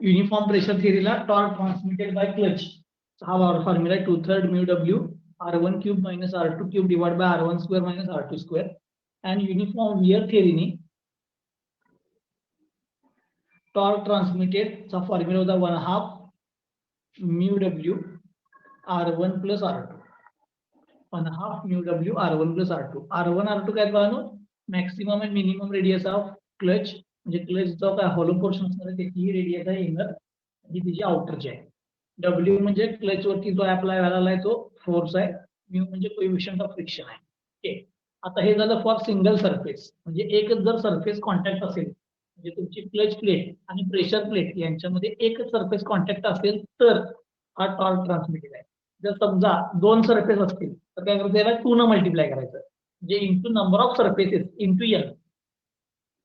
Uniform pressure थिअरीला torque transmitted by clutch हा formula आहे 2/3 mu W r1 cube minus r2 cube divide by r1 square minus r2 square. And uniform wear थिअरीने torque transmitted चा formula होता 1/2 mu W r1 plus r2 1/2 mu W r1 plus r2. r1 r2 काय पाहतो maximum and minimum radius of clutch म्हणजे clutch जो काय hollow portion असणार आहे त्याची रेडियस आहे इनर जी तिची आउटरची आहे. डब्ल्यू म्हणजे क्लच वरती जो अप्लाय व्हायला आहे तो फोर्स आहे. म्यू म्हणजे कोएफिशियंट ऑफ फ्रिक्शन आहे. ओके. आता हे झालं फॉर सिंगल सरफेस म्हणजे एकच जर सरफेस कॉन्टॅक्ट असेल म्हणजे तुमची क्लच प्लेट आणि प्रेशर प्लेट यांच्यामध्ये एकच सरफेस कॉन्टॅक्ट असेल तर हा टॉर्क ट्रान्समिटेड आहे. जर समजा दोन सरफेस असतील तर काय करायचं याला 2 न मल्टिप्लाय करायचं म्हणजे into number of surfaces into n.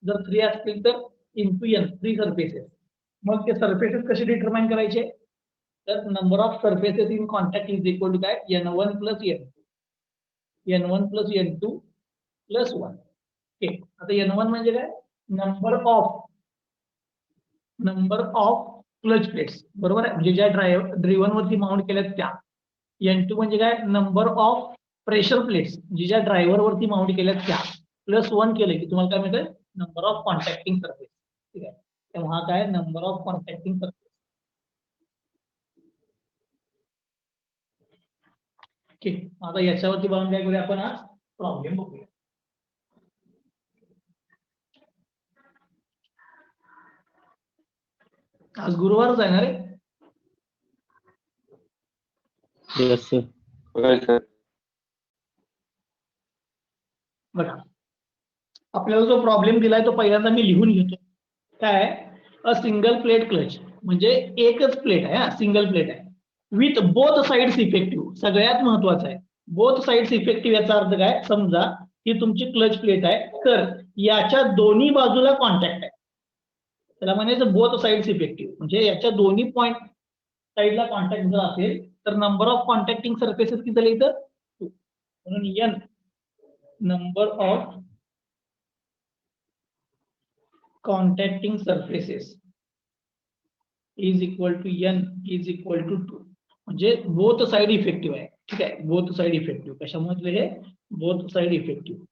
जर 3 असतील तर इंटू एन 3 सरफेसेस. मग ते सरफेसेस कसे डिटरमाइन करायचे तर number of surfaces in contact is equal to काय n1 plus n1 plus n2 plus 1. Okay. आता n1 म्हणजे काय नंबर ऑफ क्लच प्लेट्स बरोबर आहे म्हणजे ज्या ड्रिव्हन वरती माउंट केल्यात त्या. n2 म्हणजे काय नंबर ऑफ प्रेशर प्लेट्स ज्या ड्रायव्हर वरती माउंट केल्यात त्या प्लस 1 केलं की तुम्हाला काय मिळतं नंबर ऑफ कॉन्टॅक्टिंग सरफेस. ठीक आहे. तेव्हा काय नंबर ऑफ कॉन्टॅक्टिंग सरफेस. ठीक. आता याच्यावरती बघून काय करूया आपण आज प्रॉब्लेम बघूया. आज गुरुवारच आहे ना रे. Yes, sir. बघा आपल्याला जो प्रॉब्लेम दिलाय तो पहिल्यांदा मी लिहून घेतो. काय अ सिंगल प्लेट क्लच म्हणजे एकच प्लेट आहे हा सिंगल प्लेट आहे विथ बोथ साइड्स इफेक्टिव्ह. सगळ्यात महत्वाचं आहे बोथ साइड्स इफेक्टिव्ह. याचा अर्थ काय समजा ही तुमची क्लच प्लेट आहे तर याच्या दोन्ही बाजूला कॉन्टॅक्ट आहे त्याला म्हणायचं बोथ साइड्स इफेक्टिव्ह म्हणजे याच्या दोन्ही पॉइंट साइडला कॉन्टॅक्ट जर असेल तर नंबर ऑफ कॉन्टॅक्टिंग सरफेसेस किती झाले इथं 2. म्हणून n number of contacting surfaces is equal to n is equal to 2 म्हणजे बोथ साइड इफेक्टिव्ह आहे. ठीक आहे. बोथ साइड इफेक्टिव्ह कशामुळे हे बोथ साइड इफेक्टिव्ह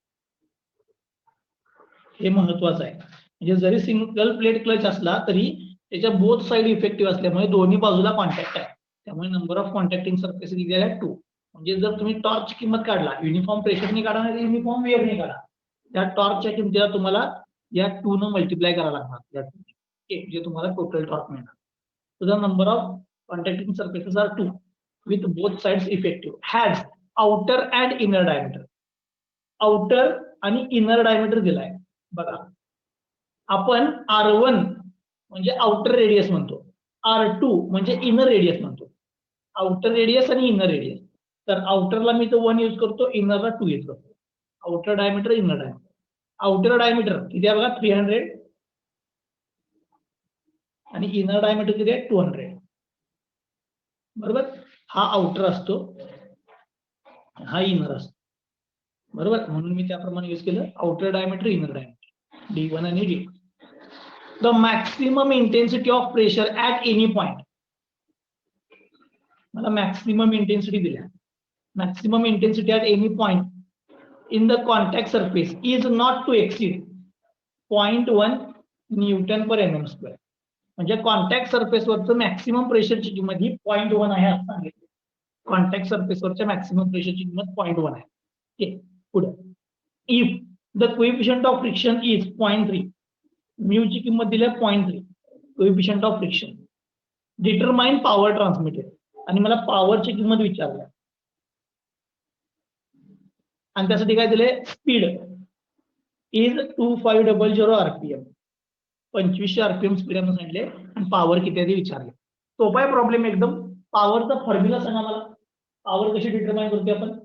हे महत्वाचं आहे. म्हणजे जरी सिंगल प्लेट क्लच असला तरी त्याच्या बोथ साइड इफेक्टिव्ह असल्यामुळे दोन्ही बाजूला कॉन्टॅक्ट आहे त्यामुळे नंबर ऑफ कॉन्टॅक्टिंग सरफेसेस दिलेले आहे 2. म्हणजे जर तुम्ही टॉर्कची किंमत काढला युनिफॉर्म प्रेशरने काढा नाही युनिफॉर्म वेअरने काढा त्या टॉर्कच्या किमतीला तुम्हाला या 2 न मल्टिप्लाय करावं लागणार म्हणजे तुम्हाला टोटल टॉर्क मिळणार. So the number of contacting surfaces are 2 with both sides effective has outer and inner diameter. Outer आणि inner diameter दिलाय बघा. आपण R1 म्हणजे आउटर रेडियस म्हणतो R2 म्हणजे इनर रेडियस म्हणतो. आउटर रेडियस आणि इनर रेडियस तर आउटरला मी तो 1 यूज करतो इनरला 2 यूज करतो. Outer diameter inner diameter. Outer diameter किती आहे बघा 300 आणि इनर डायमीटर किती आहे 200 बरोबर. हा आउटर असतो हा इनर असतो बरोबर म्हणून मी त्याप्रमाणे यूज केलं outer diameter inner diameter D1 आणि D2. The maximum intensity of pressure at any point. मला मॅक्सिमम इंटेन्सिटी दिल्या maximum intensity at any point in the contact surface is not to exceed 0.1 newton per mm square. म्हणजे contact सरफेसवरचं maximum प्रेशरची किंमत ही 0.1 आहे असं सांगितलं. कॉन्टॅक्ट सरफेसवरच्या मॅक्सिमम प्रेशरची किंमत 0.1 आहे. ठीक. पुढे if the coefficient of friction is 0.3 mu ची किंमत दिली आहे 0.3 coefficient of friction. Determine power transmitted आणि मला पॉवरची किंमत विचारली आणि त्यासाठी काय दिले speed is 2500 RPM 2500 RPM speed म्हणून सांगितले आणि पॉवर किती आहे ते विचारले. सोपा आहे प्रॉब्लेम एकदम. पॉवरचा फॉर्म्युला सांगा मला. पॉवर कशी डिटरमाइन करतो आपण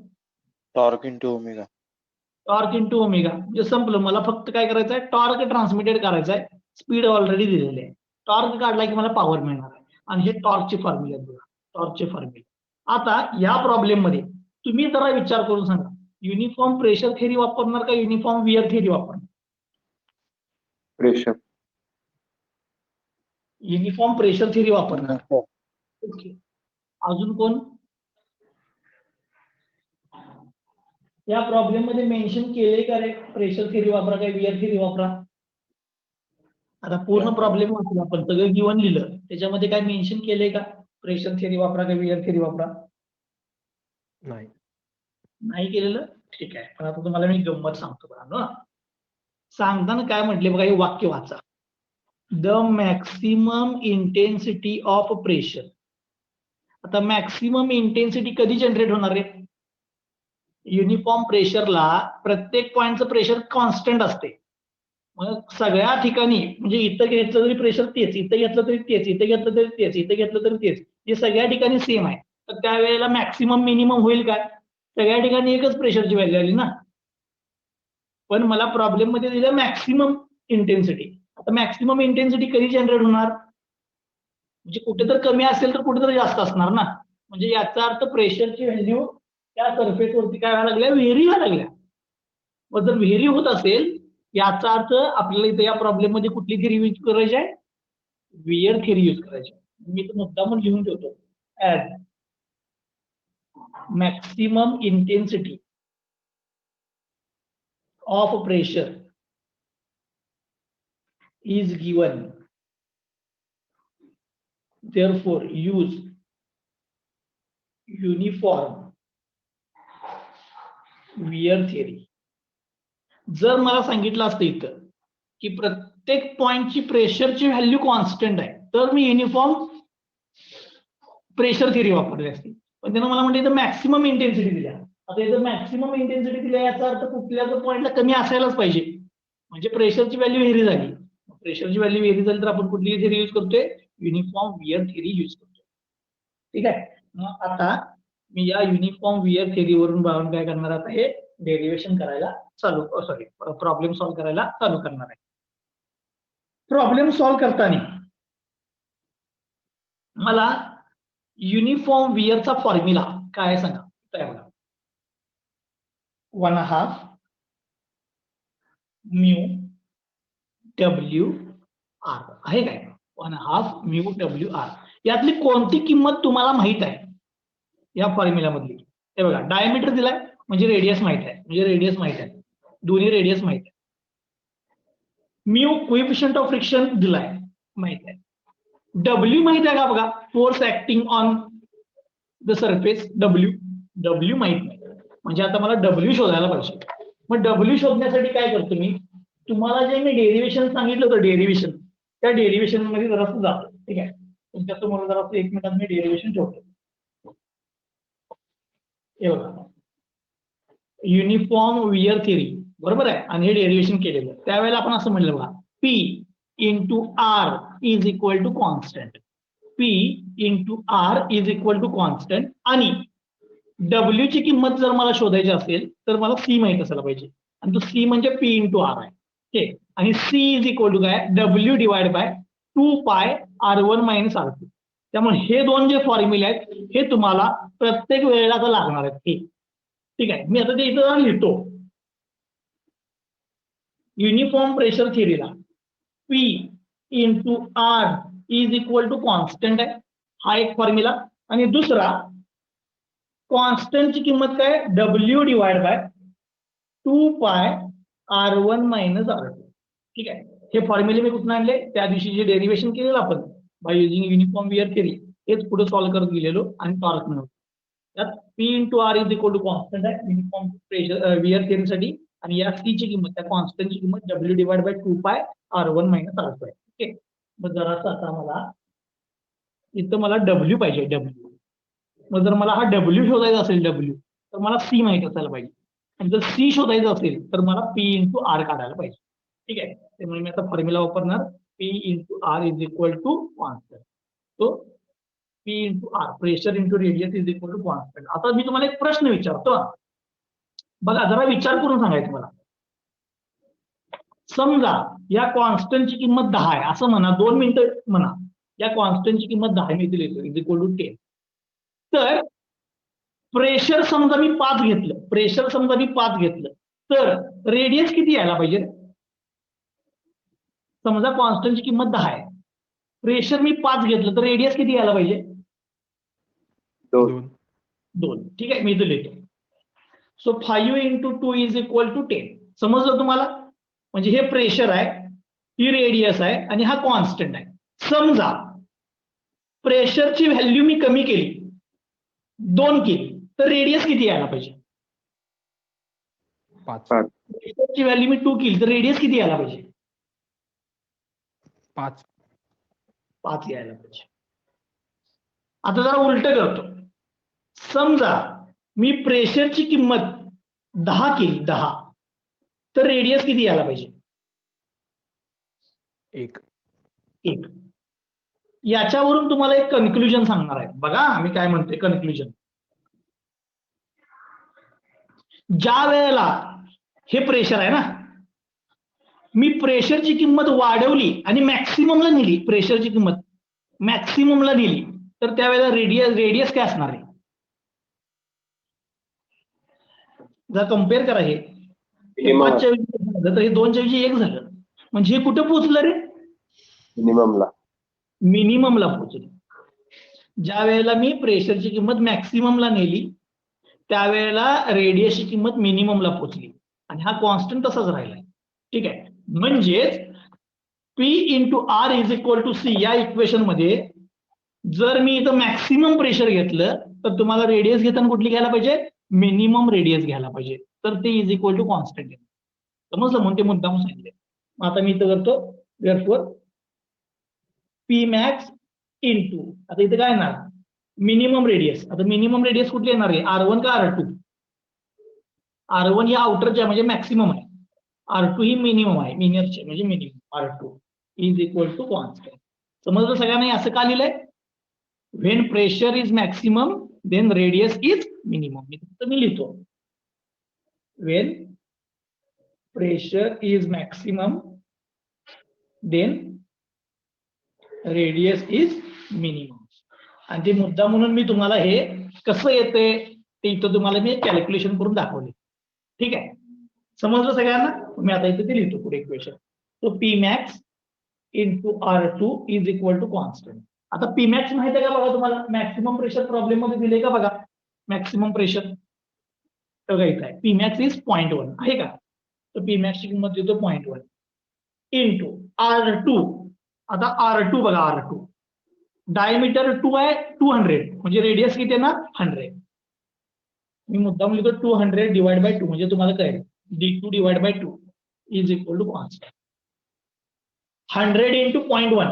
Torque into omega. Torque into omega. म्हणजे संपलं. मला फक्त काय करायचं आहे टॉर्क ट्रान्समिटेड करायचा आहे. स्पीड ऑलरेडी दिलेली आहे. टॉर्क काढला की मला पॉवर मिळणार आहे आणि हे टॉर्कचे फॉर्म्युले आहेत बघा टॉर्कचे फॉर्म्युले. आता या प्रॉब्लेम मध्ये तुम्ही जरा विचार करून सांगा युनिफॉर्म प्रेशर थिअरी वापरणार का युनिफॉर्म वियर थिअरी वापरणार. Pressure. युनिफॉर्म प्रेशर थिअरी वापरणार. नको. ओके, अजून कोण या प्रॉब्लेम मध्ये मेन्शन केले का रे? प्रेशर थिअरी वापरा काय वियर थिअरी वापरा? आता पूर्ण प्रॉब्लेम वाचला आपण, सगळं गिवन लिहिलं, त्याच्यामध्ये काय मेन्शन केलंय का प्रेशर थिअरी वापरा का वियर थिअरी वापरा? नाही केलेलं, ठीक आहे. पण आता तुम्हाला मी गंमत सांगतो बघा ना. सांगताना काय म्हटले बघा, हे वाक्य वाचा. The maximum intensity of pressure. आता मॅक्सिमम इंटेन्सिटी कधी जनरेट होणार आहे? युनिफॉर्म प्रेशरला प्रत्येक पॉइंटचं प्रेशर कॉन्स्टंट असते. मग सगळ्या ठिकाणी म्हणजे इथं घेतलं तरी प्रेशर तेच, इथं घेतलं तरी तेच, इथं घेतलं तरी तेच, इथं घेतलं तरी तेच, हे सगळ्या ठिकाणी सेम आहे. तर त्यावेळेला मॅक्सिमम मिनिमम होईल काय? सगळ्या ठिकाणी एकच प्रेशरची व्हॅल्यू आली ना. पण मला प्रॉब्लेम मध्ये दिलं मॅक्सिमम इंटेन्सिटी. आता मॅक्सिमम इंटेन्सिटी कधी जनरेट होणार? म्हणजे कुठे तर कमी असेल तर कुठेतरी जास्त असणार ना. म्हणजे याचा अर्थ प्रेशरची व्हॅल्यू त्या सरफेसवरती काय व्हायला लागल्या? व्हेरी व्हायला लागल्या. मग जर व्हेरी होत असेल याचा अर्थ आपल्याला इथे या प्रॉब्लेम मध्ये कुठली थिअरी यूज करायची आहे? वियर थिअरी यूज करायची. मी तर मुद्दा म्हणून लिहून ठेवतो, as maximum intensity of pressure is given, therefore use uniform wear theory. जर मला सांगितलं असतं इथं की प्रत्येक पॉइंटची प्रेशरची व्हॅल्यू कॉन्स्टंट आहे तर मी युनिफॉर्म प्रेशर थिअरी वापरली असती. पण त्यानं मला म्हणते इथं मॅक्सिमम इंटेन्सिटी दिल्या. आता इथं मॅक्सिमम इंटेन्सिटी दिल्या याचा अर्थ कुठल्या पॉइंटला कमी असायलाच पाहिजे, म्हणजे प्रेशरची व्हॅल्यू व्हेरी झाली. प्रेशरची व्हॅल्यू व्हेरी झाली तर आपण कुठली थिअरी यूज करतोय? युनिफॉर्म वियर थिअरी यूज करतोय. ठीक आहे. मग आता मी या युनिफॉर्म वियर थिअरीवरून बाळून काय करणार आता? हे डेरिव्हेशन करायला चालू, सॉरी प्रॉब्लेम सॉल्व्ह करायला चालू करणार आहे. प्रॉब्लेम सॉल्व्ह करताना मला युनिफॉर्म वियरचा फॉर्म्युला काय सांगा? काय बघा, 1/2 म्यू डब्ल्यू आर आहे काय? 1/2 म्यू डब्ल्यू आर. यातली कोणती किंमत तुम्हाला माहित आहे या फॉर्म्युला मधली? हे बघा, डायमीटर दिलाय म्हणजे रेडियस माहित आहे, दोन्ही रेडियस माहित आहे. म्यू कोएफिशियंट ऑफ फ्रिक्शन दिलाय, माहित आहे. डब्ल्यू माहित आहे का? बघा, force acting on the surface, W माहित नाही. म्हणजे आता मला डब्ल्यू शोधायला पाहिजे. मग डब्ल्यू शोधण्यासाठी काय करतो मी? तुम्हाला जे मी डेरिव्हेशन सांगितलं होतं, डेरिव्हेशन, त्या डेरिव्हेशन मध्ये जरासं जातो. ठीक आहे, तुमच्यासमोर जरासं 1 मिनिटात मी डेरिव्हेशन ठेवतो. हे बघा, युनिफॉर्म वियर थिअरी बरोबर आहे, आणि हे डेरिव्हेशन केलेलं. त्यावेळेला आपण असं म्हणलं बघा, P into R is equal to constant. P into R is equal to constant. आणि डब्ल्यू ची किंमत जर मला शोधायची असेल तर मला सी माहित असायला पाहिजे, आणि तो सी म्हणजे पी इंटू आर आहे. ठीक, आणि सी इज इक्वल टू काय? W divide by 2π r1 minus r2. त्यामुळे हे दोन जे फॉर्म्युले आहेत हे तुम्हाला प्रत्येक वेळेला आता लागणार आहेत. ठीक आहे, मी आता ते इथं लिहितो. युनिफॉर्म प्रेशर थिअरीला P into R is equal to constant आहे, हा एक फॉर्म्युला. आणि दुसरा, कॉन्स्टंटची किंमत काय? W divide by 2π r1 minus r2. ठीक आहे, हे फॉर्म्युले मी कुठून आणले? त्या दिवशी जे डेरिव्हेशन केलेलं आपण by using uniform wear theory, हेच पुढे सॉल्व्ह करत गेलेलो आणि टॉर्क मिळवतो. त्यात P into R is equal to constant आहे युनिफॉर्म प्रेशर वियर थिअरीसाठी, आणि या सी ची किंमत, त्या कॉन्स्टंटची किंमत W divide by 2π r1 minus r2 आहे. ओके, मग जरासं आता मला इथं मला डब्ल्यू पाहिजे, डब्ल्यू. मग जर मला हा डब्ल्यू शोधायचा असेल, डब्ल्यू, तर मला सी माहित असायला पाहिजे. आणि जर सी शोधायचं असेल तर मला पी इंटू आर काढायला पाहिजे. ठीक आहे, त्यामुळे मी आता फॉर्म्युला वापरणार, P into R is equal to constant. तो P into R, pressure into radius is equal to constant. आता मी तुम्हाला एक प्रश्न विचारतो, बघा जरा विचार करून सांगायचं मला. समजा या कॉन्स्टंटची किंमत 10 आहे असं म्हणा, 2 मिनिटं म्हणा, या कॉन्स्टंटची किंमत 10 मी इथे लिहितो, इज इक्वल टू 10. तर प्रेशर समजा मी 5 घेतलं, तर रेडियस किती यायला पाहिजे? समजा कॉन्स्टंटची किंमत 10 आहे, प्रेशर मी 5 घेतलं तर रेडियस किती यायला पाहिजे? 2. 2. ठीक आहे, मी इथं लिहितो. So 5 into 2 is equal to 10. समजलं तुम्हाला? म्हणजे हे प्रेशर आहे, ही रेडियस आहे आणि हा कॉन्स्टंट आहे. समजा प्रेशरची व्हॅल्यू मी कमी केली, 2 केली, तर रेडियस किती यायला पाहिजे? 5. प्रेशरची व्हॅल्यू मी 2 केली तर रेडियस किती यायला पाहिजे? 5. 5 यायला पाहिजे. आता जरा उलट करतो. समजा मी प्रेशरची किंमत 10 केली, 10, तर रेडियस किती यायला पाहिजे? 1. 1. याच्यावरून तुम्हाला एक कन्क्लुजन सांगणार आहे. बघा मी काय म्हणतोय कन्क्लुजन. ज्या वेळेला हे प्रेशर आहे ना, मी प्रेशरची किंमत वाढवली आणि मॅक्सिममला नेली, प्रेशरची किंमत मॅक्सिममला नेली, तर त्यावेळेला रेडियस काय असणार आहे? जर कम्पेअर करा हे 5च्या झालं तर हे 2च्या ऐवजी 1 झालं, म्हणजे हे कुठं पोहोचलं रे? मिनिममला पोहोचलं. ज्या वेळेला मी प्रेशरची किंमत मॅक्सिममला नेली त्यावेळेला रेडियसची किंमत मिनिममला पोहोचली आणि हा कॉन्स्टंट तसाच राहिलाय. ठीक आहे, म्हणजेच P into R is equal to C या इक्वेशन मध्ये जर मी इथं मॅक्सिमम प्रेशर घेतलं तर तुम्हाला रेडियस घेताना कुठली घ्यायला पाहिजे? मिनिमम रेडियस घ्यायला पाहिजे, तर ते इज इक्वल टू कॉन्स्टंट. समजलं? म्हणून ते मुद्दाम सांगितले. आता मी इथं करतो देअरफॉर P max into, आता इथे काय येणार? Minimum radius. आता मिनिमम रेडियस कुठली येणार आहे? R1 का R2? R1 ही आउटरची म्हणजे मॅक्सिमम आहे, R2 ही मिनिमम आहे, मिनिममची म्हणजे minimum. R2 is equal to constant. समजलं सगळ्यांना? असं का लिहिलंय? When pressure is maximum then radius is minimum. मी लिहितो when pressure is maximum then radius is minimum. आणि ते मुद्दा म्हणून मी तुम्हाला हे कसं येते ते इथं तुम्हाला मी कॅल्क्युलेशन करून दाखवले. ठीक आहे, समजलं सगळ्यांना? मी आता इथे ते लिहितो पुढे इक्वेशन. तो P max into R2 is equal to constant. आता P max माहिती आहे का बघा तुम्हाला? मॅक्सिमम प्रेशर प्रॉब्लेम मध्ये दिले का बघा? मॅक्सिमम प्रेशर बघा इथं आहे, P max इज 0.1 आहे का? तर P max ची किंमत देतो 0.1 इंटू R2. आता R2 बघा, R2 डायमीटर 2 आहे, 200 म्हणजे रेडियस किती आहे ना? 100. मी मुद्दाम लिहितो 200 डिवाइड बाय 2 म्हणजे तुम्हाला कळेल D2 divide by 2 is equal to constant. 100 into 0.1,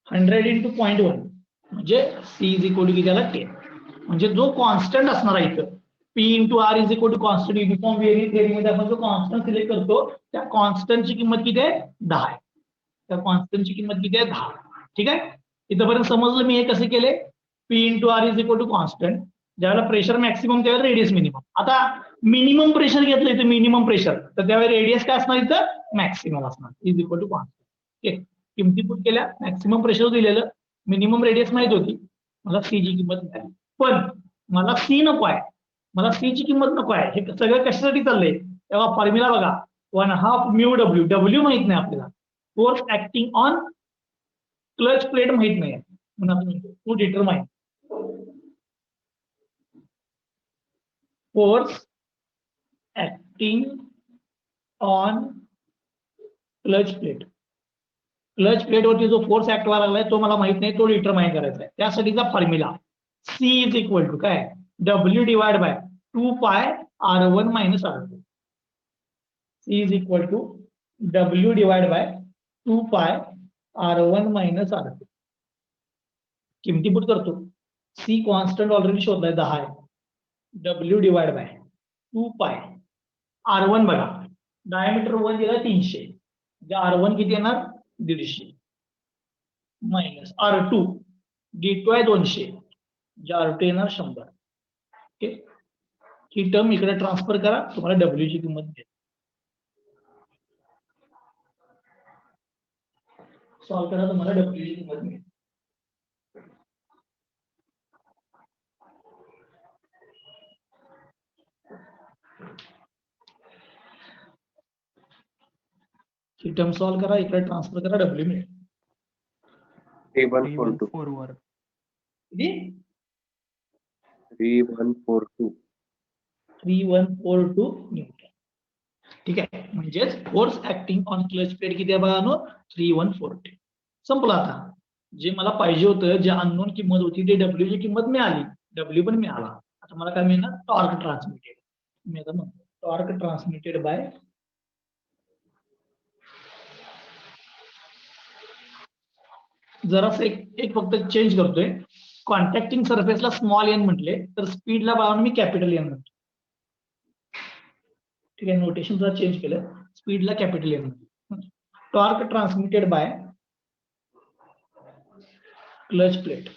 100 into 0.1 म्हणजे C इज इक्वल टू किती आला? 10. म्हणजे जो कॉन्स्टंट असणार आहे इथं P into R is equal to constant. Uniform variant थेअरीमध्ये आपण जो कॉन्स्टंट सिलेक्ट करतो त्या कॉन्स्टंटची किंमत किती आहे? 10 आहे. त्या कॉन्स्टंटची किंमत किती आहे? 10. ठीक आहे, इथंपर्यंत समजलं मी हे कसे केले? P into R is equal to constant. ज्यावेळेला प्रेशर मॅक्सिमम त्यावेळेला रेडियस मिनिमम. आता मिनिमम प्रेशर घेतलं इथं, मिनिमम प्रेशर, तर त्यावेळेला रेडियस काय असणार इथं? मॅक्सिमम असणार is equal to constant. Okay, किमती पुट केल्या, मॅक्सिमम प्रेशर दिलेलं, मिनिमम रेडियस माहित होती, मला C ची किंमत मिळाली. पण मला C नको आहे, मला C ची किंमत नको आहे. हे सगळं कशासाठी चाललंय? तेव्हा फॉर्म्युला बघा, 1/2 म्यू W. W माहित नाही आपल्याला, force acting on clutch plate माहित नाही, म्हणून आपण म्हणतो to determine force acting on clutch plate. Clutch प्लेटवरती जो फोर्स ऍक्ट व्हायला लागलाय तो मला माहित नाही, तो डिटरमाइन करायचा आहे. त्यासाठीचा formula C is equal to काय? W divide by 2 pi R1 minus R2. C is equal to W divide by 2 pi R1 minus R2. किमती पुट करतो. C कॉन्स्टंट ऑलरेडी शोधलाय 10 आहे. W divide by 2 pi R1 बघा, diameter 1 दिला 300, R1 किती येणार? 150 minus R2 D2 आहे 200, R2 येणार 100. Okay, ही term इकडे ट्रान्सफर करा, तुम्हाला W ची किंमत मिळेल. सॉल्व करा, तुम्हाला W ची किंमत मिळेल. ही टर्म सॉल्व करा, इकडे ट्रान्सफर करा, डब्ल्यू मिळेल. 3142 4 वर किती? 3142 3142 न्यूटन. ठीक आहे, म्हणजेच force acting on clutch plate किती आहे बघा, 3142. संपलं. आता जे मला पाहिजे होतं, जे अननोन किंमत होती ते डब्ल्यू ची किंमत मिळाली, डब्ल्यू पण मिळाला. आता मला काय मिळणार? Torque transmitted. मी आता म्हणतो टॉर्क ट्रान्समिटेड बाय जरासं एक फक्त चेंज करतोय. कॉन्टॅक्टिंग सरफेसला स्मॉल एन म्हटले तर स्पीडला बघा मी कॅपिटल एन म्हणतो. ठीक आहे, नोटेशन जरा चेंज केलं, स्पीडला कॅपिटल एन म्हणतो. Torque transmitted by clutch plate.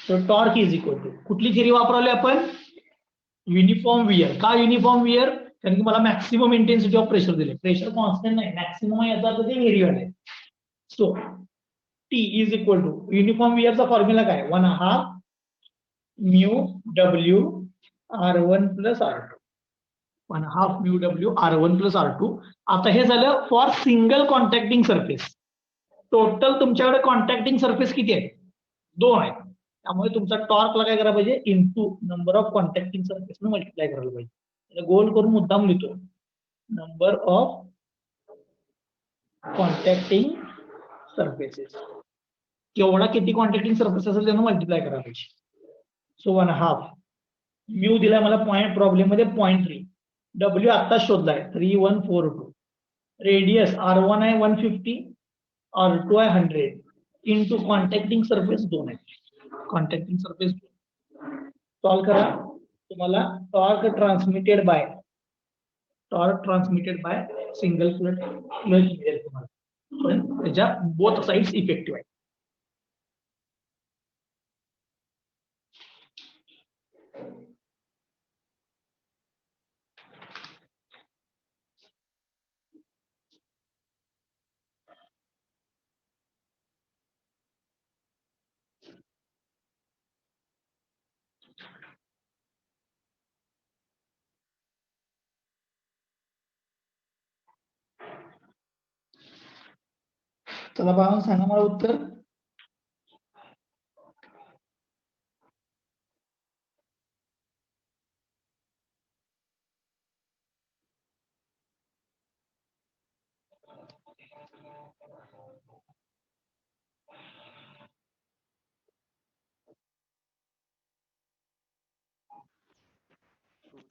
तर टॉर्क इज इक्वल टू कुठली थिअरी वापरली आपण? Uniform wear. का युनिफॉर्म वियर? कारण की मला मॅक्सिमम इंटेन्सिटी ऑफ प्रेशर दिले. प्रेशर कॉन्स्टंट नाही, मॅक्सिमम याचा अर्थ ते व्हेरिएबल आहे. So T is equal to uniform वियरचा फॉर्म्युला काय? 1/2 mu W R1 plus R2. 1/2 mu W R1 plus R2. आता हे झालं for single contacting surface. Total तुमच्याकडे कॉन्टॅक्टिंग सरफेस किती आहेत? 2 आहेत. त्यामुळे तुमचा टॉर्कला काय करायला पाहिजे? Into number of contacting surface ने मल्टिप्लाय करायला पाहिजे. गोल करून मुद्दाम लिहितो, नंबर ऑफ कॉन्टॅक्टिंग सरफेसेस. केवढा किती कॉन्टॅक्टिंग सरफेस असेल त्यानं मल्टिप्लाय करायला पाहिजे. सो 1/2 म्यू दिलाय मला पॉईंट प्रॉब्लेम मध्ये 0.3. डब्ल्यू आता शोधलाय 3142. रेडियस R1 आहे 150, R2 आहे 100 इंटू कॉन्टॅक्टिंग सरफेस 2 आहे. कॉन्टॅक्टिंग सरफेस सॉल्व करा, तुम्हाला torque transmitted by single clutch मिळेल तुम्हाला, पण त्याच्या बोथ साइड्स इफेक्टिव्ह आहे. चला बघा, सांगा मला उत्तर.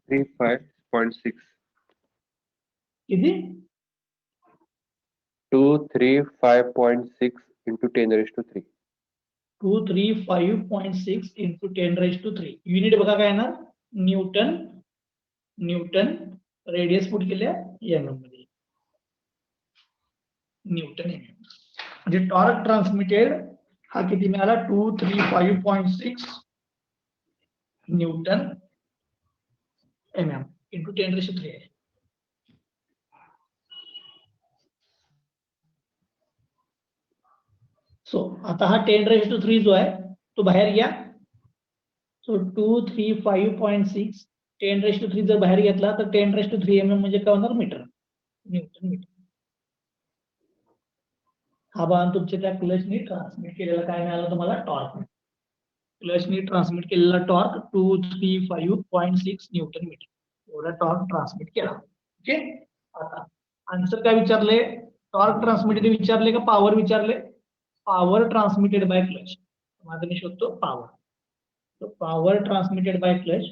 थ्री 5.6 किती? 235.6 into 10⁻³ 235.6 इंटू 10⁻³ युनिट बघा काय येणार? न्यूटन. रेडियस पुट केल्या एम मध्ये, न्यूटन एम. म्हणजे टॉर्क ट्रान्समिटेड हा किती मिळाला? 235.6 न्यूटन एम इंटू 10⁻³ आहे. सो आता हा 10⁻³ जो आहे तो बाहेर घ्या. सो 235.6 10⁻³ जर बाहेर घेतला तर 10⁻³ mm म्हणजे काय होणार? Metre, newton metre. हा बाण तुमच्या त्या क्लचनी ट्रान्समिट केलेला काय मिळाला तुम्हाला? टॉर्क. क्लचनी ट्रान्समिट केलेला टॉर्क 235.6 न्यूटन मीटर एवढा टॉर्क ट्रान्समिट केला. ओके, आता आन्सर काय विचारले? टॉर्क ट्रान्समिटेड विचारले का पॉवर विचारले? Power transmitted by clutch. माझं मी शोधतो power. So power transmitted by clutch,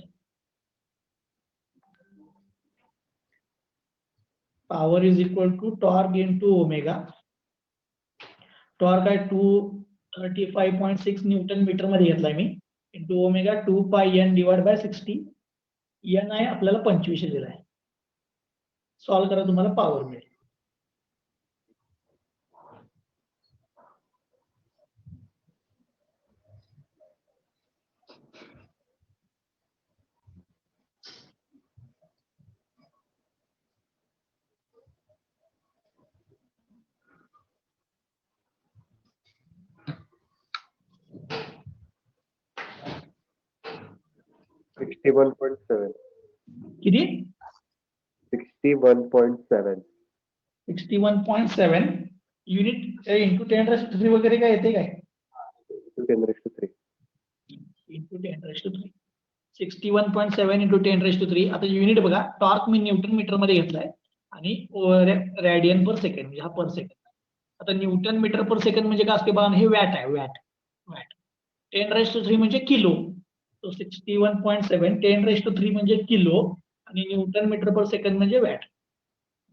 power is equal to torque into omega. Torque आहे 235.6 न्यूटन मीटर मध्ये घेतलाय मी, इंटू ओमेगा 2 पाय n डिवाइड बाय 60. n आहे आपल्याला 25 दिलाय. सॉल्व करा, तुम्हाला पॉवर मिळेल. किती? 61.7 61.7 युनिट इंटू 10⁻³ वगैरे काय येते काय into 10⁻³ इंटू 10⁻³. 61.7 इंटू 10⁻³. आता युनिट बघा, टॉर्क मी न्यूटन मीटर मध्ये घेतलाय आणि रॅडियन पर सेकंड म्हणजे हा पर सेकंड. आता न्यूटन मीटर पर सेकंड म्हणजे काय असते बघा, हे वॅट आहे, वॅट. 10⁻³ म्हणजे किलो. तो 61.7 10⁻³ म्हणजे किलो आणि न्यूटन मीटर पर सेकंड म्हणजे वॅट.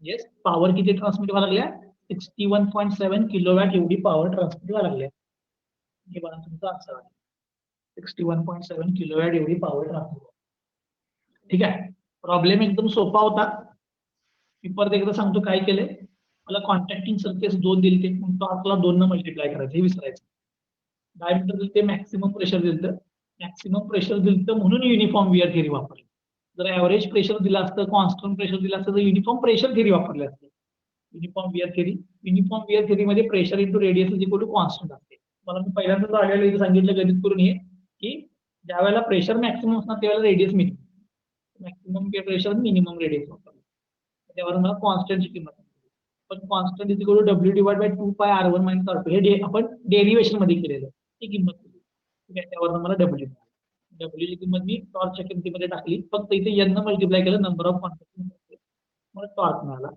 म्हणजे पॉवर किती ट्रान्समिट व्हायला लागल्या, 61.7 किलोवॅट एवढी पॉवर ट्रान्समिट व्हायला लागल्या. हे बघा तुमचा आन्सर आहे, 61.7 किलोवॅट एवढी पॉवर ट्रान्समिट. ठीक आहे, प्रॉब्लेम एकदम सोपा होता. मी परत एकदा सांगतो काय केलंय. मला कॉन्टॅक्टिंग सरफेस 2 दिलते, टॉर्कला 2 न मल्टिप्लाय करायचं, हे विसरायचं. डायमीटर दिलते, मॅक्सिमम प्रेशर दिलतं. मॅक्सिमम प्रेशर दिलतं म्हणून युनिफॉर्म वियर थिअरी वापरली. जर ऍव्हरेज प्रेशर दिलं असतं, कॉन्स्टंट प्रेशर दिलं असतं तर युनिफॉर्म प्रेशर थिअरी वापरली असते. युनिफॉर्म वियर थिअरी मध्ये pressure into radius is equal to constant असते. मला मी पहिल्यांदाच आलेलं इथे सांगितलं गणित करून हे, की ज्या वेळेला प्रेशर मॅक्सिमम असणार त्यावेळेला radius minimum, maximum pressure minimum radius वापरलं, त्यावर मला कॉन्स्टंटची किंमत. पण constant is equal to W divide by 2πr1 - r2 हे आपण डेरिवेशन मध्ये केलेलं, ती किंमत. ठीक आहे, त्यावर मला W ची किंमत मी टॉर्कच्या किमतीमध्ये टाकली, फक्त इथे n मल्टिप्लाय केलं, नंबर ऑफ कॉन्टॅक्ट, मला टॉर्क मिळाला.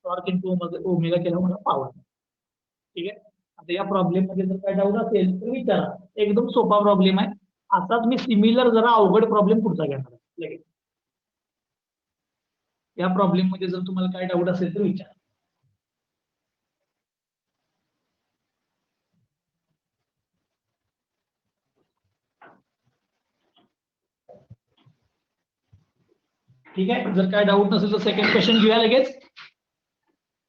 टॉर्क इंटू ओमेगा केला, मला पॉवर. ठीक आहे, आता या प्रॉब्लेम मध्ये जर काय डाऊट असेल तर विचारा, एकदम सोपा प्रॉब्लेम आहे. आताच मी सिमिलर जरा अवघड प्रॉब्लेम पुढचा घेणार आहे लगेच. या प्रॉब्लेम मध्ये जर तुम्हाला काय डाऊट असेल तर विचारा. ठीक आहे, जर काय डाऊट नसेल तर सेकंड क्वेश्चन घेऊया लगेच.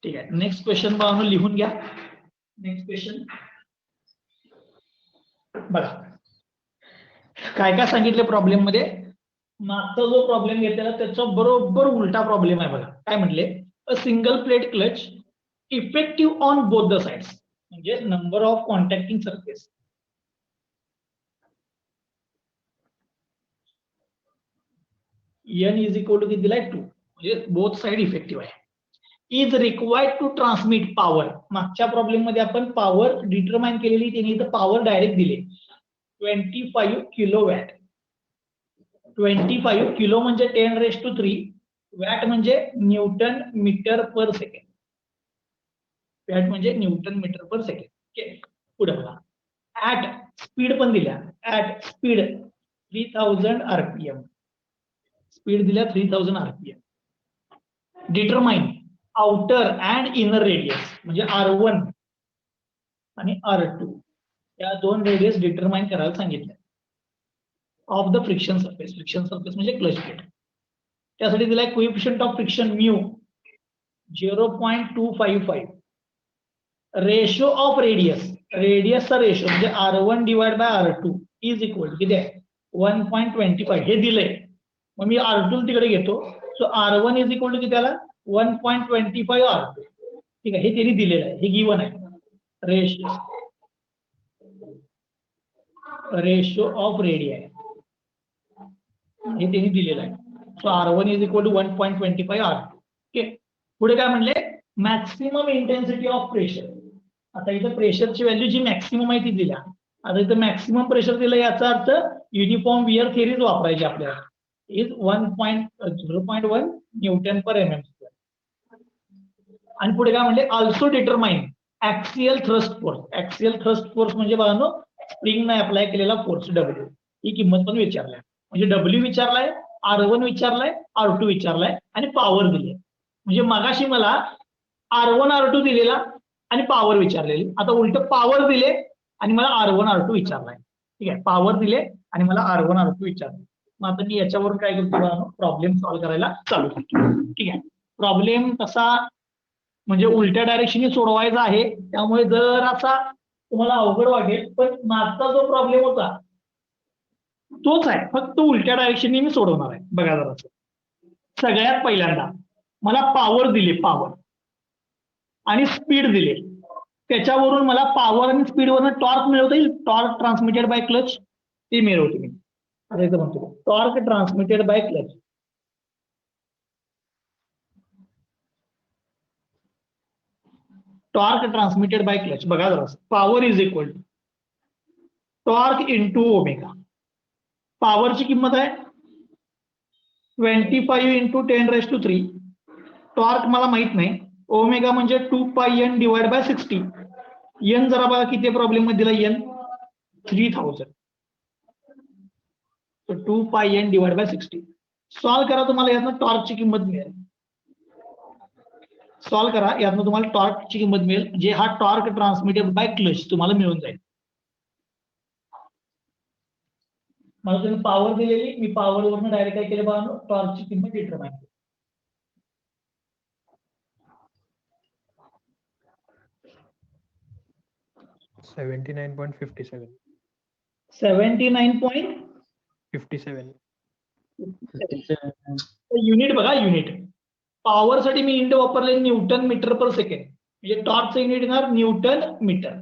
ठीक आहे, नेक्स्ट क्वेश्चन म्हणून लिहून घ्या. नेक्स्ट क्वेश्चन बघा, काय काय सांगितले प्रॉब्लेम मध्ये. मागचा जो प्रॉब्लेम घेतलेला त्याचा बरोबर उलटा प्रॉब्लेम आहे. बघा काय म्हटले, a single plate clutch effective on both the sides, म्हणजे number of contacting surface n is equal to किती दिलाय 2, म्हणजे बोथ साइड इफेक्टिव्ह आहे. Is required to transmit power. मागच्या प्रॉब्लेम मध्ये आपण पॉवर डिटरमाइन केलेली, त्यांनी इथं पॉवर डायरेक्ट दिले 25 किलोवॅट. 25 किलो म्हणजे 10⁻³ वॅट म्हणजे न्यूटन मीटर पर सेकंड. वॅट म्हणजे न्यूटन मीटर पर सेकंड. पुढे बघा, ऍट स्पीड पण दिल्या, ऍट स्पीड 3000 RPM, स्पीड दिल्या 3000 RPM. Determine outer and inner radius, म्हणजे R1 आणि R2 या 2 रेडियस डिटरमाइन करायला सांगितलं. ऑफ द फ्रिक्शन सरफेस म्हणजे क्लच प्लेट. त्यासाठी दिलाय coefficient of friction mu 0.255. Ratio of रेडियसचा रेशो म्हणजे R1 divide by R2 is equal किती आहे 1.25. हे दिलंय, मग मी R2 तिकडे घेतो. So R1 is equal to किती आला 1.25 R2. ठीक आहे, हे त्यांनी दिलेलं आहे, हे गिवन आहे. रेशो ऑफ रेडियाई हे त्यांनी दिलेलं आहे. So R1 is equal to 1.25 R. Okay, पुढे काय म्हणले, मॅक्सिमम इंटेन्सिटी ऑफ प्रेशर. आता इथं प्रेशरची व्हॅल्यू जी मॅक्सिमम आहे ती दिल्या. आता इथं मॅक्सिमम प्रेशर दिलं, याचा अर्थ युनिफॉर्म वियर थिअरीज वापरायची आपल्याला. Is 0.1 newton per mm². आणि पुढे काय म्हणले, also determine axial thrust force. Axial thrust force म्हणजे बघा स्प्रिंग ने अप्लाय केलेला फोर्स W, ही किंमत पण विचारलाय. म्हणजे W विचारलाय, R1 विचारलाय, R2 विचारलाय आणि पॉवर दिली. म्हणजे मगाशी मला R1 R2 दिलेला आणि पॉवर विचारलेली, आता उलट पॉवर दिले आणि मला R1 R2 विचारलाय. ठीक आहे, पॉवर दिले आणि मला R1 R2 विचारले. मग आता मी याच्यावरून काय करतो, प्रॉब्लेम सॉल्व्ह करायला चालू करतो. ठीक आहे, प्रॉब्लेम तसा म्हणजे उलट्या डायरेक्शनने सोडवायचा आहे, त्यामुळे जर असा तुम्हाला अवघड वाटेल, पण मागचा जो प्रॉब्लेम होता तोच आहे, फक्त उलट्या डायरेक्शनने मी सोडवणार आहे. बघा जरा, सगळ्यात पहिल्यांदा मला पॉवर दिली, पॉवर आणि स्पीड दिले, त्याच्यावरून मला पॉवर आणि स्पीड वरून टॉर्क मिळवता येईल. टॉर्क ट्रान्समिटेड बाय क्लच ते मिळवतो मी. आता इथं म्हणतो torque transmitted by clutch. Torque transmitted by clutch. बघा जरा, power is equal to torque into omega. पॉवरची किंमत आहे 25 इंटू 10⁻³ टॉर्क मला माहित नाही. ओमेगा म्हणजे 2πn डिवाइड बाय 60. एन जरा बघा किती प्रॉब्लेम मध्ये दिला, N 3000. 2πn divide by 60. Solve करा, तुम्हाला यातनं टॉर्कची किंमत मिळेल. सॉल्व करा, यातनं तुम्हाला टॉर्कची किंमत मिळेल, जे हा टॉर्क ट्रान्समिटेड बाय क्लच तुम्हाला मिळून जाईल. मला तुम्ही पॉवर दिलेली, मी पॉवर वरून डायरेक्ट काय केलं बघा, टॉर्कची किंमत डिटरमाइन केली. $79.57. 79.57 57. युनिट बघा, युनिट. पॉवर साठी मी युनिट वापरले न्यूटन मीटर पर सेकंड, म्हणजे टॉर्कचं युनिट येणार न्यूटन मीटर.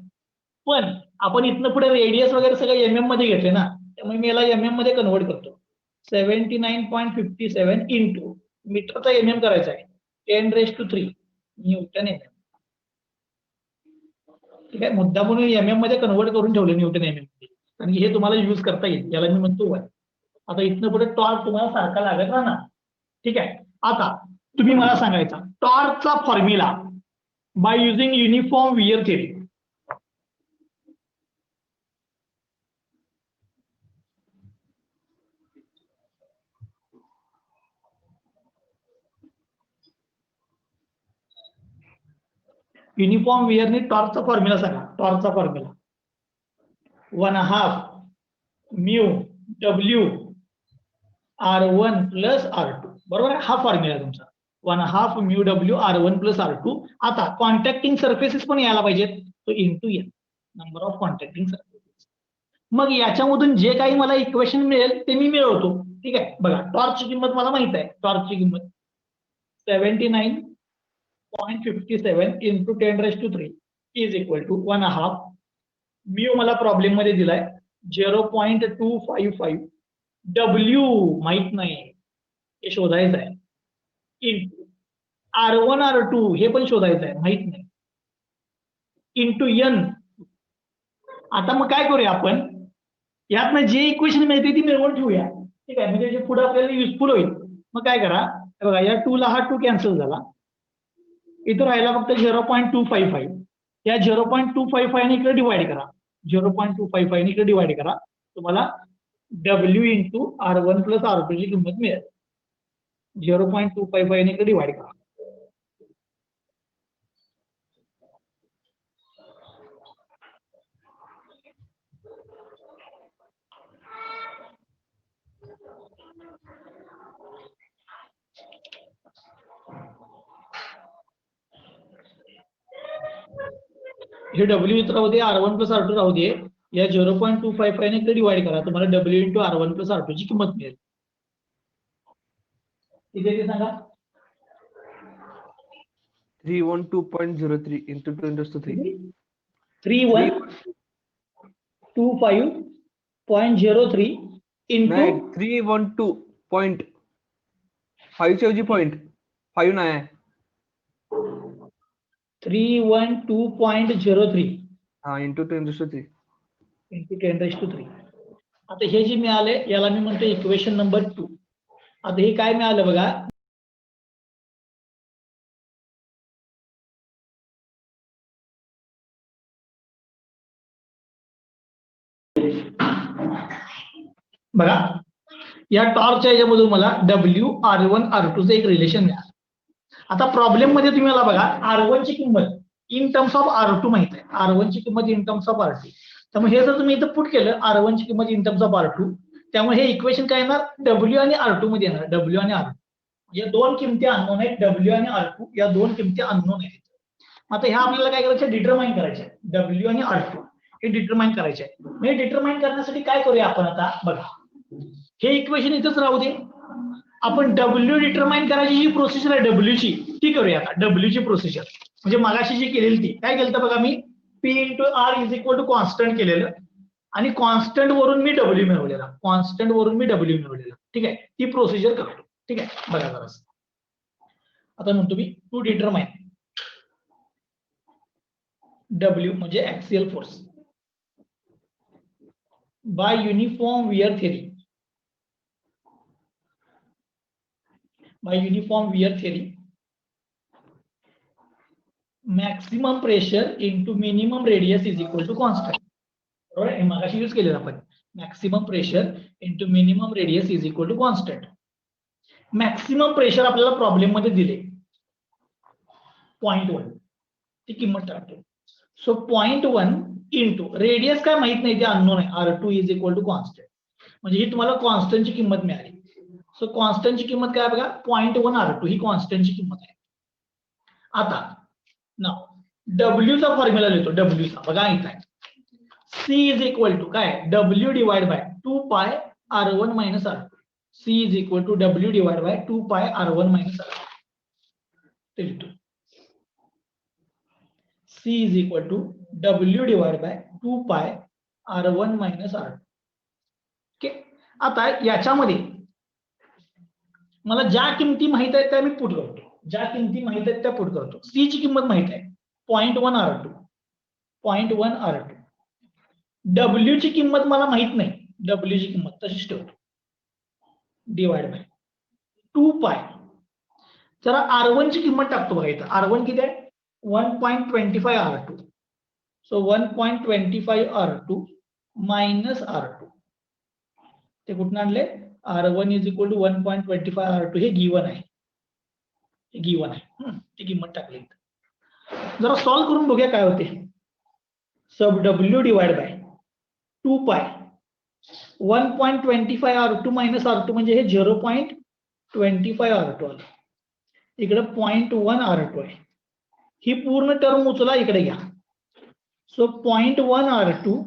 पण आपण इथनं पुढे रेडियस वगैरे सगळं MM मध्ये घेतले ना, त्यामुळे मी याला MM मध्ये कन्वर्ट करतो. 79.57 इंटू मीटरचा MM करायचा आहे 10⁻³ न्यूटन MM. ठीक आहे, मुद्दा म्हणून MM मध्ये कन्वर्ट करून ठेवले न्यूटन MM मध्ये, आणि हे तुम्हाला युज करता येईल. याला मी म्हणतो वन. आता इथनं पुढे टॉर्क तुम्हाला सारखा लागत राहणार. ठीक आहे, आता तुम्ही मला सांगायचा टॉर्कचा formula by using uniform wear theory. Uniform वियरने टॉर्कचा फॉर्म्युला सांगा. टॉर्कचा formula 1/2 mu W R1 plus R2. बरोबर आहे, हा फॉर्म्युला तुमचा 1/2 mu W R1 plus R2. आता कॉन्टॅक्टिंग सरफेसेस पण यायला पाहिजेत, तो into n, number of contacting surfaces. मग याच्यामधून जे काही मला इक्वेशन मिळेल ते मी मिळवतो. ठीक आहे, बघा टॉर्कची किंमत मला माहित आहे. टॉर्कची किंमत 79.57 into 10⁻³ is equal to 1/2 mu मला प्रॉब्लेम मध्ये दिलाय 0.255. डब्ल्यू माहित नाही, हे शोधायचं आहे. इंटू R1 R2 हे पण शोधायचं आहे, माहित नाही. Into n. आता मग काय करूया आपण, यातनं जे इक्वेशन मिळते ती मिळवून ठेवूया. ठीक आहे, म्हणजे जे पुढे आपल्याला युजफुल होईल. मग काय करा, बघा या 2 ला हा 2 कॅन्सल झाला, इथं राहिला फक्त 0.255. या 0.255 ने इकडे डिवाइड करा, 0.255 ने इकडे डिवाइड करा, तुम्हाला W into R1 plus R2 ची किंमत मिळेल. 0.255 ने इकडे डिवाइड करा. हे W इथं राहू दे, R1 प्लस R2 राहू दे. या 0.255 ने इकडे डिवाइड करा, तुम्हाला W into R1 plus R2 ची किंमत मिळेल. ठीक आहे, ते सांगा. 312.03 into 10⁻³ 3125.03 इंटू नाही 312.5 च्या ऐवजी पॉइंट 5 नाही आहे. 312.03 हा इंटू 10⁻³ इंटू 10⁻³. आता हे जे मिळाले याला मी म्हणतो इक्वेशन नंबर 2. आता हे काय मिळालं बघा, बघा या टॉर्कच्या याच्यामधून मला W R1 R2 चं एक रिलेशन मिळालं. आता प्रॉब्लेम मध्ये तुम्ही मला बघा R1 ची किंमत इन टर्म्स ऑफ R2 माहित आहे, R1 ची किंमत इन टर्म्स ऑफ R2. त्यामुळे हे जर तुम्ही इथं पुट केलं R1 ची किंमत इन टर्म्स ऑफ R2, त्यामुळे हे इक्वेशन काय येणार, W आणि R2 मध्ये येणार. W आणि R2 या दोन किमती अननोन आहेत. W आणि R2 या दोन किमती अननोन आहेत. आता ह्या आपल्याला काय करायचं, डिटरमाइन करायचे. W आणि R2 हे डिटरमाइन करायचे. हे डिटरमाइन करण्यासाठी काय करूया आपण, आता बघा हे इक्वेशन इथंच राहू दे, आपण W डिटरमाइन करायची जी प्रोसिजर आहे W ची ती करूया. आता W ची प्रोसिजर म्हणजे मागाशी जी केलेली ती काय केलं बघा, मी P into R is equal to constant केलेलं आणि कॉन्स्टंट वरून मी W मिळवलेला, कॉन्स्टंट वरून मी W मिळवलेला. ठीक आहे, ती प्रोसिजर करतो. ठीक आहे, बघा जरा आता म्हणतो मी टू डिटरमाइन W म्हणजे axial force by uniform wear theory. By uniform wear theory maximum pressure into minimum radius is equal to constant. बरोबर, हे मगाशी यूज केलेलं आपण. Maximum pressure into minimum radius is equal to constant. Maximum pressure आपल्याला problem मध्ये दिले 0.1 ती किंमत टाकतो. सो 0.1 इंटू रेडियस काय माहित नाही, ते अननोन आहे. R2 is equal to constant. म्हणजे ही तुम्हाला कॉन्स्टंटची किंमत मिळाली. सो कॉन्स्टंटची किंमत काय बघा 0.1 R2 ही कॉन्स्टंटची किंमत आहे. आता ना W चा फॉर्म्युला लिहितो. W चा बघा इथे आहे. C इज इक्वल टू काय W divide by 2 pi R1 minus R2. C is equal to W divide by 2 pi R1 minus R2. ते लिहितो. C is equal to W divide by 2 pi R1 minus R2. Okay. आता याच्यामध्ये मला ज्या किमती माहित आहेत त्या मी पुट करतो. ज्या किमती माहित आहेत त्या पुट करतो. C ची किंमत माहित आहे 0.1 R2. 0.1 R2. W ची किंमत मला माहित नाही. W ची किंमत तशीच ठेवतो. डिवाइड बाय 2 पाय. जरा R1 ची किंमत टाकतो बघा इथं. R1 किती आहे 1.25 R2. So 1.25 R2 minus R2. ते कुठून आणले R1 is equal to 1.25 R2 हे गिवन आहे. हे गिवन आहे. ती किंमत टाकली. जरा सॉल्व्ह करून बघूया काय होते. सब W डिवाइड बाय 2 पाय 1.25 R2 मायनस R2 म्हणजे हे 0.25 R2 आलं. इकडे 0.1 R2 आहे. ही पूर्ण टर्म उचला इकडे घ्या. So 0.1 R2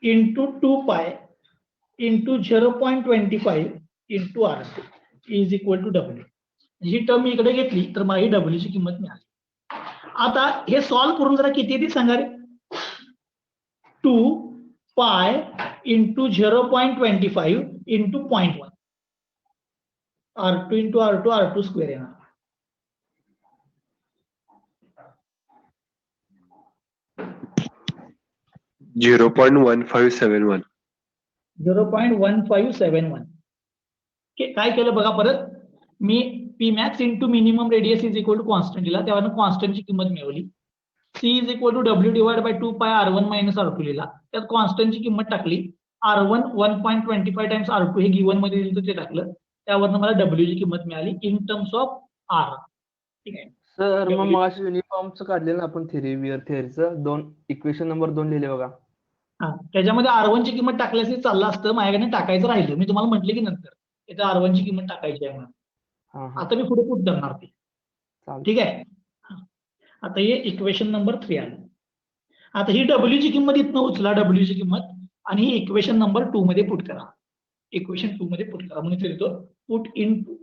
into 2 pi into 0.25 into R2 is equal to W. ही टर्म मी इकडे घेतली तर मला ही W ची किंमत मिळाली. आता हे सॉल्व्ह करून जरा किती ती सांगा रे. 2 pi into 0.25 into 0.1 R2 into R2 square येणार. झिरो 0.1571. 0.1571. काय केलं बघा परत. मी P max into minimum radius is equal to constant दिला. त्यावर कॉन्स्टंटची किंमत मिळवली. C is equal to W divide by 2 pi R1 minus R2 लिहिला. त्यात कॉन्स्टंटची किंमत टाकली. R1 1.25 टाइम्स R2 हे गिवन मध्ये दिलं ते टाकलं. त्यावरनं मला W ची किंमत मिळाली इन टर्म्स ऑफ R. ठीक आहे. सर मग मगाशी युनिफॉर्मचं काढलेलं ना आपण थेरी वियर थेरीचं 2 इक्वेशन नंबर 2 लिहिले बघा. हा त्याच्यामध्ये R1 ची किंमत टाकल्यास चाललं असतं. माझ्याकडे टाकायचं राहिलं. मी तुम्हाला म्हटलं की नंतर इथं R1 ची किंमत टाकायची आहे म्हणून. हा हा आता मी पुढे पुट करणार ती. चालेल. ठीक आहे. आता हे इक्वेशन नंबर 3 आलं. आता ही W ची किंमत इथनं उचला. W ची किंमत आणि ही इक्वेशन नंबर 2 मध्ये पुट करा. इक्वेशन 2 मध्ये पुट करा. म्हणून इथे लिहितो पुट इन 2.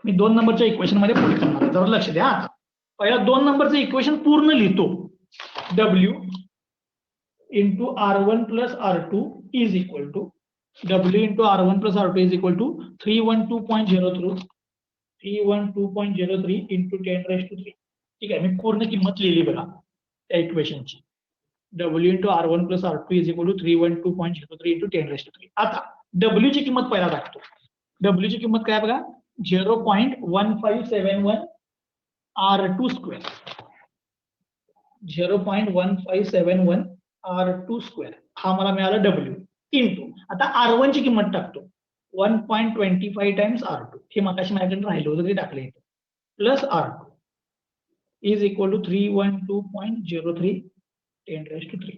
मी 2 नंबरच्या इक्वेशन मध्ये पुट करणार आहे. जरा लक्ष द्या. आता पहिला 2 नंबरचं इक्वेशन पूर्ण लिहितो. W into R1 plus R2 is equal to W into R1 plus R2 is equal to 312.03 into 10⁻³ ठीक आहे. मी पूर्ण किंमत लिहिली बघा त्या इक्वेशनची. W into R1 plus R2 is equal to 312.03 into 10⁻³. आता W ची किंमत पहिला टाकतो. W ची किंमत काय बघा 0.1571 R2 स्क्वेअर. 0.1571 R2 स्क्वेअर हा मला मिळाला W इंटू आता R1 ची किंमत टाकतो 1.25 टाइम्स R2 हे मगाशी माझ्याकडे राहिलं होतं ते टाकले इथे plus R2 is equal to 312.03 10⁻³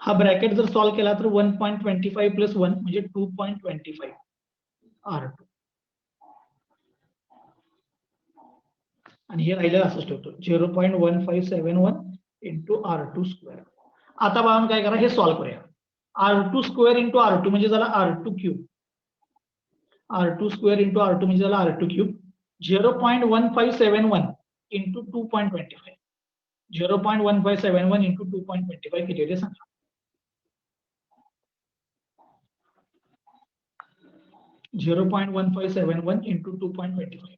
हा ब्रॅकेट जर सॉल्व्ह केला तर 1.25 प्लस 1 म्हणजे 2.25 R2 आणि हे राहिलं असंच ठेवतो 0.1571 इंटू R2 स्क्वेअर. आता बघा काय करा हे सॉल्व्ह करूया. R2 स्क्वेअर इंटू R2 म्हणजे झाला R2 cube. R2 square into R2 म्हणजे झाला R2 क्यूब. 0.1571 इंटू 2.25 0.1571 इंटू 2.25 किती होते सांगा. (0.1571 into 2.25)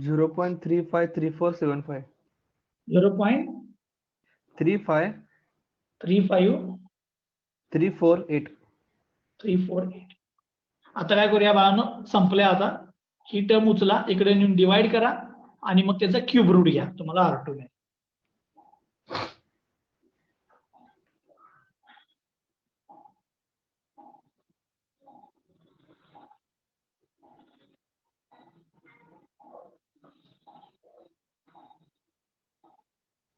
0.353475. 35 0.35 348. 348. आता काय करूया बाळांनो, संपल्या आता. ही टर्म उचला, इकडे नेऊन डिवाइड करा आणि मग त्याचा क्यूब रूट घ्या, तुम्हाला R2 मिळेल.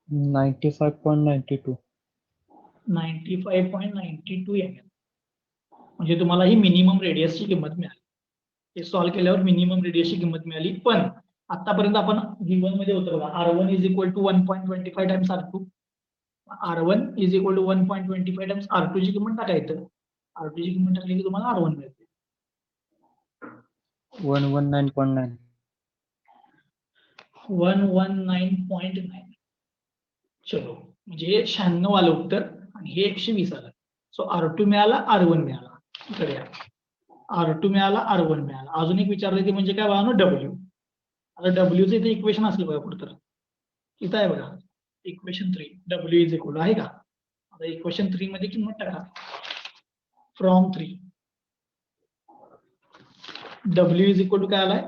$95.92. 95.92 ml. म्हणजे तुम्हाला ही मिनिमम रेडियसची किंमत मिळाली. हे सॉल्व्ह केल्यावर मिनिमम रेडियसची किंमत मिळाली. पण आतापर्यंत आपण V1 मध्ये होतं बघा, R1 is equal to 1.25 times R2. R1 is equal to 1.25 times R2 ची किंमत टाकायचं. R2 ची किंमत टाकली की तुम्हाला R1 मिळते. 119.9. 119.9. चलो, म्हणजे हे 96 आलं उत्तर आणि हे 120 आलं. सो R2 मिळाला, R1 मिळाला. इकडे या. R2 मिळाला, R1 मिळाला. अजून एक विचारलं ते म्हणजे काय बघा, W. आता W चे इथे इक्वेशन असलं बघा कुठं तर. इथं आहे बघा, इक्वेशन 3. W इज इक्वल आहे का? आता इक्वेशन 3 मध्ये किंमत टाका. From 3 W is equal to काय आलाय?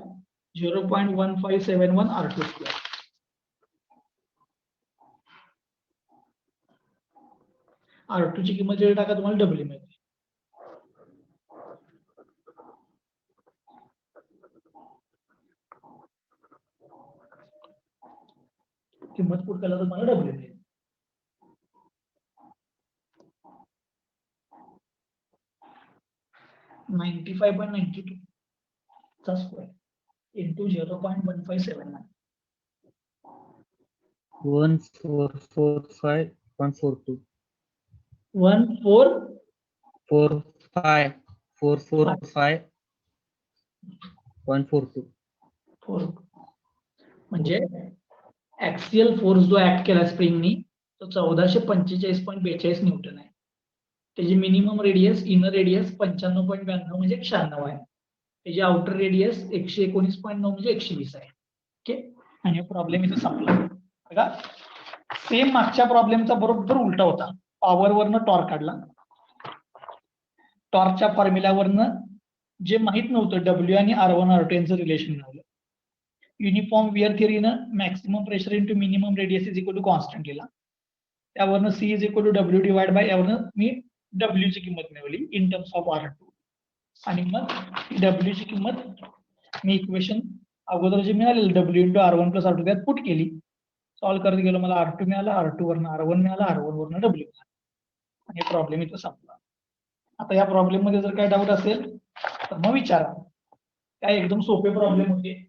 0.1571 R2 स्क्वेअर. R2 ची किंमत जेवढी टाका तुम्हाला W मिळते. किंमत पुट केला तर तुम्हाला W मिळेल. $95.92 चा स्क्वेअर इंटू 0.1571. 1445.42. 445.42. म्हणजे ऍक्सियल फोर्स जो ऍक्ट केला स्प्रिंगनी तो 1445.42 न्यूटन आहे. त्याची मिनिमम रेडियस, इनर रेडियस 95.92 म्हणजे 96 आहे. त्याची आउटर रेडियस 119.9 म्हणजे 120 आहे. ओके, आणि प्रॉब्लेम इथे संपला. बघा, सेम मागच्या प्रॉब्लेमचा बरोबर उलटा होता. पॉवर वरनं टॉर्क काढला, टॉर्कच्या फॉर्म्युलावरनं जे माहित नव्हतं W आणि R1 R2 यांचं रिलेशन मिळवलं. युनिफॉर्म विअर थिअरीनं maximum pressure into minimum radius is equal to constant केला. त्यावरनं C is equal to W divide by यावरनं मी W ची किंमत मिळवली इन टर्म्स ऑफ R2. आणि मग W ची किंमत मी इक्वेशन अगोदर जे मिळालेलं W into R1 plus R2 त्यात पुट केली. सॉल्व्ह करत गेलो, मला R2 मिळाला, R2 वरनं R1 मिळाला, R1 वरनं W मिळाला. आणि प्रॉब्लेम इथं संपला. आता या प्रॉब्लेम मध्ये जर काही डाऊट असेल तर मग विचारा. काय एकदम सोपे प्रॉब्लेम होते.